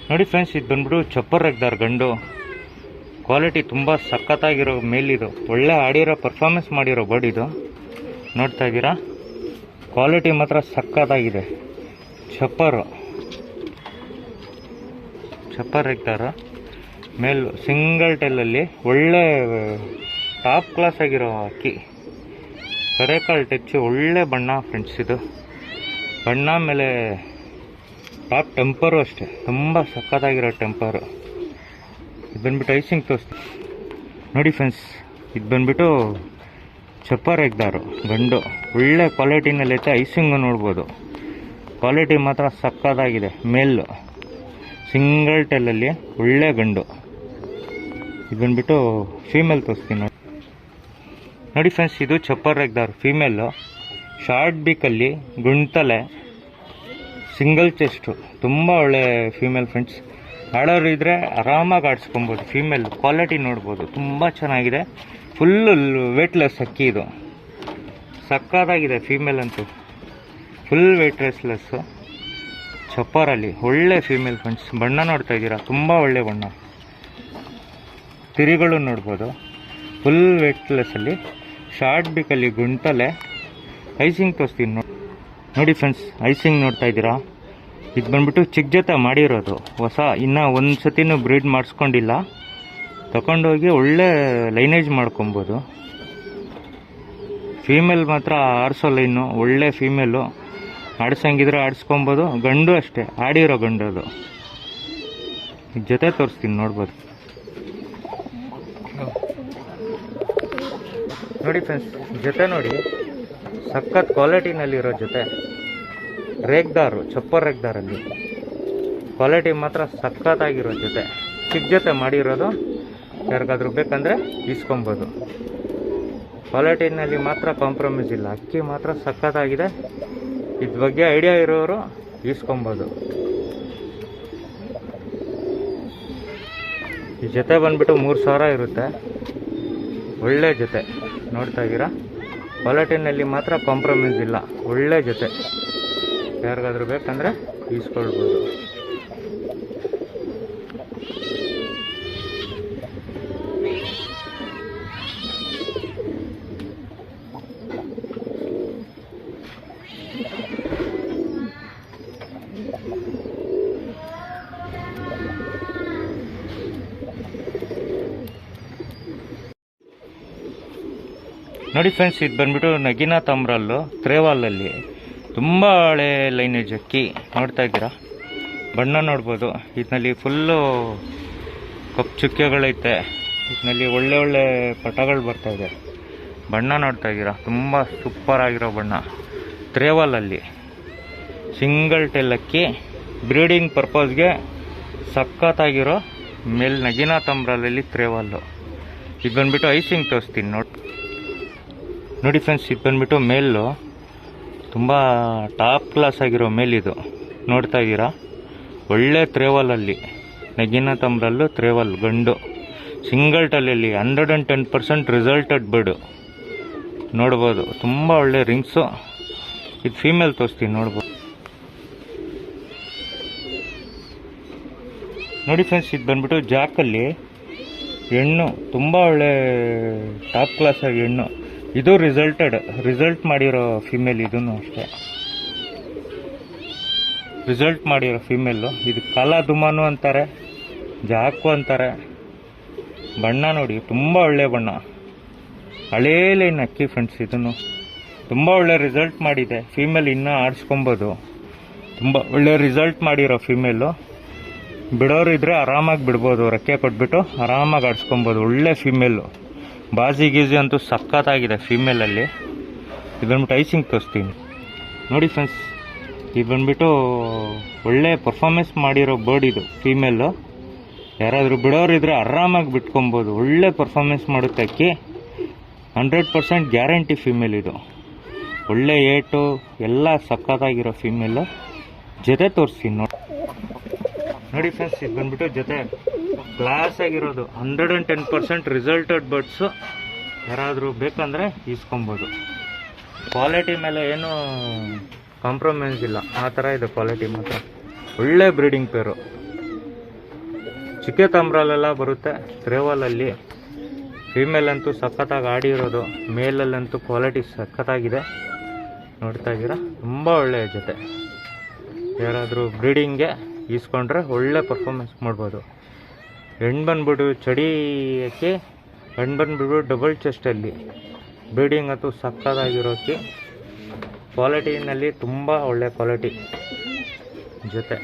ನೋಡಿ ಫ್ರೆಂಡ್ಸ್, ಇದು ಬಂದ್ಬಿಟ್ಟು ಚಪ್ಪರ್ ರೆಗ್ದಾರ್ ಗಂಡು. ಕ್ವಾಲಿಟಿ ತುಂಬ ಸಖತ್ತಾಗಿರೋ ಮೇಲಿದು, ಒಳ್ಳೆ ಆಡಿರೋ ಪರ್ಫಾರ್ಮೆನ್ಸ್ ಮಾಡಿರೋ ಬರ್ಡ್ ಇದು. ನೋಡ್ತಾ ಇದ್ದೀರಾ, ಕ್ವಾಲಿಟಿ ಮಾತ್ರ ಸಖತ್ತಾಗಿದೆ. ಚಪ್ಪರ್ ರೆಗ್ದಾರ ಮೇಲು ಸಿಂಗಲ್ ಟೆಲ್ಲಲ್ಲಿ ಒಳ್ಳೆ ಟಾಪ್ ಕ್ಲಾಸ್ ಆಗಿರೋ ಅಕ್ಕಿ. ಕರೆಕಾಲ್ ಟಚ್ಚು, ಒಳ್ಳೆ ಬಣ್ಣ ಫ್ರೆಂಡ್ಸ್ ಇದು. ಬಣ್ಣ ಮೇಲೆ ಟಾಪ್ ಟೆಂಪರು ಅಷ್ಟೇ, ತುಂಬ ಸಖತ್ತಾಗಿರೋ ಟೆಂಪರು. ಇದು ಬಂದ್ಬಿಟ್ಟು ಐಸಿಂಗ್ ತೋರಿಸ್ತೀನಿ ನೋಡಿ ಫ್ರೆಂಡ್ಸ್. ಇದು ಬಂದ್ಬಿಟ್ಟು ಚಪ್ಪರ್ ರೆಗ್ದಾರು ಗಂಡು, ಒಳ್ಳೆ ಕ್ವಾಲಿಟಿನಲ್ಲೈತೆ. ಐಸಿಂಗು ನೋಡ್ಬೋದು, ಕ್ವಾಲಿಟಿ ಮಾತ್ರ ಸಖತ್ತಾಗಿದೆ. ಮೇಲು ಸಿಂಗಲ್ ಟೆಲ್ಲಲ್ಲಿ ಒಳ್ಳೆ ಗಂಡು. ಇದು ಬಂದ್ಬಿಟ್ಟು ಫೀಮೇಲ್ ತೋರಿಸ್ತೀನಿ ನೋಡಿ ಫ್ರೆಂಡ್ಸ್. ಇದು ಚಪ್ಪರ್ ರೆಗ್ದಾರ್ ಫೀಮೇಲು, ಶಾರ್ಟ್ ಬೀಕಲ್ಲಿ ಗುಂಡ್ತಲೆ, ಸಿಂಗಲ್ ಚೆಸ್ಟು, ತುಂಬ ಒಳ್ಳೆ ಫೀಮೇಲ್ ಫ್ರೆಂಡ್ಸ್. ಆಡೋರು ಇದ್ದರೆ ಆರಾಮಾಗಿ ಆಡಿಸ್ಕೊಬೋದು. ಫೀಮೇಲ್ ಕ್ವಾಲಿಟಿ ನೋಡ್ಬೋದು, ತುಂಬ ಚೆನ್ನಾಗಿದೆ. ಫುಲ್ಲು ವೇಟ್ಲೆಸ್ ಅಕ್ಕಿ ಇದು, ಸಕ್ಕತ್ತಾಗಿದೆ. ಫೀಮೇಲ್ ಅಂತೂ ಫುಲ್ ವೇಟ್ಲೆಸ್ಲೆಸ್ಸು. ಚಪ್ಪರಲ್ಲಿ ಒಳ್ಳೆ ಫೀಮೇಲ್ ಫ್ರೆಂಡ್ಸ್. ಬಣ್ಣ ನೋಡ್ತಾ ಇದ್ದೀರಾ, ತುಂಬ ಒಳ್ಳೆ ಬಣ್ಣ. ತಿರಿಗಳು ನೋಡ್ಬೋದು, ಫುಲ್ ವೇಟ್ಲೆಸ್ಸಲ್ಲಿ, ಶಾರ್ಟ್ ಬೀಕಲ್ಲಿ ಗುಂಟಲೆ. ಐಸಿಂಗ್ ತೋರಿಸ್ತೀನಿ ನೋಡಿ ಫ್ರೆಂಡ್ಸ್. ಐಸಿಂಗ್ ನೋಡ್ತಾ ಇದ್ದೀರಾ, ಇದು ಬಂದ್ಬಿಟ್ಟು ಚಿಕ್ಕ ಜೊತೆ ಮಾಡಿರೋದು, ಹೊಸ, ಇನ್ನೂ ಒಂದು ಸತಿನೂ ಬ್ರೀಡ್ ಮಾಡಿಸ್ಕೊಂಡಿಲ್ಲ. ತಗೊಂಡೋಗಿ ಒಳ್ಳೆ ಲೈನೇಜ್ ಮಾಡ್ಕೊಬೋದು. ಫೀಮೇಲ್ ಮಾತ್ರ ಆಡಿಸೋ ಲೈನು, ಒಳ್ಳೆ ಫೀಮೇಲು. ಆಡಿಸಂಗಿದ್ರೆ ಆಡಿಸ್ಕೊಬೋದು. ಗಂಡು ಅಷ್ಟೇ, ಆಡಿರೋ ಗಂಡು ಅದು. ಜೊತೆ ತೋರಿಸ್ತೀನಿ ನೋಡ್ಬೋದು ನೋಡಿ ಫ್ರೆಂಡ್ಸ್. ಜೊತೆ ನೋಡಿ, ಸಖತ್ ಕ್ವಾಲಿಟಿನಲ್ಲಿರೋ ಜೊತೆ. ರೇಗ್ದಾರು, ಚಪ್ಪರ್ ರೇಗ್ದಾರಲ್ಲಿ ಕ್ವಾಲಿಟಿ ಮಾತ್ರ ಸಖತ್ತಾಗಿರೋ ಜೊತೆ. ಚಿಕ್ಕ ಜೊತೆ ಮಾಡಿರೋದು, ಯಾರಿಗಾದ್ರೂ ಬೇಕಂದರೆ ಇಸ್ಕೊಬೋದು. ಕ್ವಾಲಿಟಿನಲ್ಲಿ ಮಾತ್ರ ಕಾಂಪ್ರಮೈಸ್ ಇಲ್ಲ. ಅಕ್ಕಿ ಮಾತ್ರ ಸಖತ್ತಾಗಿದೆ. ಇದ್ರ ಬಗ್ಗೆ ಐಡಿಯಾ ಇರೋರು ಇಸ್ಕೊಬೋದು. ಈ ಜೊತೆ ಬಂದ್ಬಿಟ್ಟು 3000 ಇರುತ್ತೆ. ಒಳ್ಳೆ ಜೊತೆ ನೋಡ್ತಾ ಇದ್ದೀರಾ, ಕ್ವಾಲಿಟಿನಲ್ಲಿ ಮಾತ್ರ ಕಾಂಪ್ರಮೈಸ್ ಇಲ್ಲ. ಒಳ್ಳೆ ಜೊತೆ, ಯಾರಿಗಾದ್ರೂ ಬೇಕಂದರೆ ಈಸ್ಕೊಳ್ಬೋದು. ನೋಡಿ ಫ್ರೆಂಡ್ಸ್, ಇದು ಬಂದ್ಬಿಟ್ಟು ನಗೀನಾ ತಮ್ರಲ್ಲು ತ್ರೇವಾಲಲ್ಲಿ ತುಂಬ ಹಳೆ ಲೈನೇಜ್ ಅಕ್ಕಿ. ನೋಡ್ತಾ ಇದ್ದೀರಾ, ಬಣ್ಣ ನೋಡ್ಬೋದು. ಇದರಲ್ಲಿ ಫುಲ್ಲು ಕಪ್ಪು ಚುಕ್ಕೆಗಳೈತೆ. ಇದರಲ್ಲಿ ಒಳ್ಳೆ ಒಳ್ಳೆ ಪಟಗಳು ಬರ್ತಾಯಿದೆ. ಬಣ್ಣ ನೋಡ್ತಾ ಇದ್ದೀರಾ, ತುಂಬ ಸೂಪರ್ ಆಗಿರೋ ಬಣ್ಣ. ತ್ರೇವಾಲಲ್ಲಿ ಸಿಂಗಲ್ ಟೆಲ್ ಅಕ್ಕಿ, ಬ್ರೀಡಿಂಗ್ ಪರ್ಪಸ್ಗೆ ಸಖತ್ತಾಗಿರೋ ಮೇಲ್ ನಗೀನಾ ತಮ್ರಲಲ್ಲಿ ತ್ರೇವಾಲು. ಇದು ಬಂದ್ಬಿಟ್ಟು ಐಸಿಂಗ್ ತೋರಿಸ್ತೀನಿ ನೋಡಿ ಫ್ರೆಂಡ್ಸ್. ಇದು ಬಂದ್ಬಿಟ್ಟು ಮೇಲು, ತುಂಬ ಟಾಪ್ ಕ್ಲಾಸ್ ಆಗಿರೋ ಮೇಲಿದು. ನೋಡ್ತಾ ಇದ್ದೀರಾ, ಒಳ್ಳೆ ತ್ರೇವಲಲ್ಲಿ ನಗೀನಾ ತಮ್ರಲ್ಲು ತ್ರೇವಲ್ ಗಂಡು, ಸಿಂಗಲ್ ಟಲಲ್ಲಿ 110% ರಿಸಲ್ಟೆಡ್ ಬರ್ಡು ನೋಡ್ಬೋದು. ತುಂಬ ಒಳ್ಳೆ ರಿಂಗ್ಸು. ಇದು ಫೀಮೇಲ್ ತೋರಿಸ್ತೀನಿ ನೋಡ್ಬೋದು ನೋಡಿ ಫ್ರೆಂಡ್ಸ್. ಇದು ಬಂದ್ಬಿಟ್ಟು ಜಾಕಲ್ಲಿ ಹೆಣ್ಣು, ತುಂಬ ಒಳ್ಳೆ ಟಾಪ್ ಕ್ಲಾಸ್ ಆಗಿ ಹೆಣ್ಣು. ಇದು ರಿಸಲ್ಟ್ ಮಾಡಿರೋ ಫಿಮೇಲ್. ಇದೂ ಅಷ್ಟೇ ರಿಸಲ್ಟ್ ಮಾಡಿರೋ ಫಿಮೇಲು. ಇದು ಕಾಲಾ ದುಮಾನು ಅಂತಾರೆ, ಜಾಕು ಅಂತಾರೆ. ಬಣ್ಣ ನೋಡಿ, ತುಂಬ ಒಳ್ಳೆ ಬಣ್ಣ. ಹಳೇ ಲೈನ್ ಅಕ್ಕಿ ಫ್ರೆಂಡ್ಸ್. ಇದನ್ನು ತುಂಬ ಒಳ್ಳೆ ರಿಸಲ್ಟ್ ಮಾಡಿದೆ. ಫೀಮೇಲ್ ಇನ್ನೂ ಆಡಿಸ್ಕೊಬೋದು. ತುಂಬ ಒಳ್ಳೆ ರಿಸಲ್ಟ್ ಮಾಡಿರೋ ಫೀಮೇಲು. ಬಿಡೋರು ಇದ್ದರೆ ಆರಾಮಾಗಿ ಬಿಡ್ಬೋದು. ರೆಕ್ಕೆ ಕೊಟ್ಬಿಟ್ಟು ಆರಾಮಾಗಿ ಆಡಿಸ್ಕೊಬೋದು. ಒಳ್ಳೆ ಫೀಮೇಲು. ಬಾಜಿ ಗೀಜಿ ಅಂತೂ ಸಖತ್ತಾಗಿದೆ ಫೀಮೇಲಲ್ಲಿ. ಇದು ಬಂದ್ಬಿಟ್ಟು ಐಸಿಂಗ್ ತೋರಿಸ್ತೀನಿ ನೋಡಿ ಫ್ರೆಂಡ್ಸ್. ಇದು ಬಂದ್ಬಿಟ್ಟು ಒಳ್ಳೆ ಪರ್ಫಾರ್ಮೆನ್ಸ್ ಮಾಡಿರೋ ಬರ್ಡ್ ಇದು ಫೀಮೇಲು. ಯಾರಾದರೂ ಬಿಡೋರಿದ್ರೆ ಆರಾಮಾಗಿ ಬಿಟ್ಕೊಬೋದು. ಒಳ್ಳೆ ಪರ್ಫಾರ್ಮೆನ್ಸ್ ಮಾಡುತ್ತೆ ಅಕ್ಕಿ. 100% ಗ್ಯಾರಂಟಿ ಫೀಮೇಲ್ ಇದು. ಒಳ್ಳೆ ಏಟು ಎಲ್ಲ ಸಖತ್ತಾಗಿರೋ ಫೀಮೇಲು. ಜೊತೆ ತೋರಿಸ್ತೀನಿ ನೋಡಿ ಫ್ರೆಂಡ್ಸ್. ಇದು ಬಂದ್ಬಿಟ್ಟು ಜೊತೆ ಕ್ಲಾಸ್ ಆಗಿರೋದು, 110% ರಿಸಲ್ಟೆಡ್ ಬರ್ಡ್ಸು. ಯಾರಾದರೂ ಬೇಕಂದರೆ ಇಸ್ಕೊಬೋದು. ಕ್ವಾಲಿಟಿ ಮೇಲೆ ಏನೂ ಕಾಂಪ್ರಮೈಸ್ ಇಲ್ಲ, ಆ ಥರ ಇದೆ ಕ್ವಾಲಿಟಿ ಮಾತ್ರ. ಒಳ್ಳೆ ಬ್ರೀಡಿಂಗ್ ಪೇರು. ಚಿಕ್ಕೆ ತಾಮ್ರಲ್ಲೆಲ್ಲ ಬರುತ್ತೆ ತ್ರೇವಲಲ್ಲಿ. ಫೀಮೇಲ್ ಅಂತೂ ಸಖತ್ತಾಗಿ ಆಡಿರೋದು, ಮೇಲಲ್ಲಂತೂ ಕ್ವಾಲಿಟಿ ಸಖತ್ತಾಗಿದೆ. ನೋಡ್ತಾ ಇದ್ದೀರಾ, ತುಂಬ ಒಳ್ಳೆಯ ಜೊತೆ. ಯಾರಾದರೂ ಬ್ರೀಡಿಂಗ್ಗೆ ಈಸ್ಕೊಂಡ್ರೆ ಒಳ್ಳೆ ಪರ್ಫಾರ್ಮೆನ್ಸ್ ಮಾಡ್ಬೋದು. ಹೆಣ್ಣು ಬಂದ್ಬಿಟ್ಟು ಚಡಿಯಕ್ಕೆ, ಹೆಣ್ಣು ಬಂದ್ಬಿಟ್ಟು ಡಬಲ್ ಚೆಸ್ಟಲ್ಲಿ. ಬ್ರೀಡಿಂಗ್ ಅಂತೂ ಸಖತ್ತಾಗಿರೋಕ್ಕೆ, ಕ್ವಾಲಿಟಿನಲ್ಲಿ ತುಂಬ ಒಳ್ಳೆ ಕ್ವಾಲಿಟಿ ಜೊತೆ.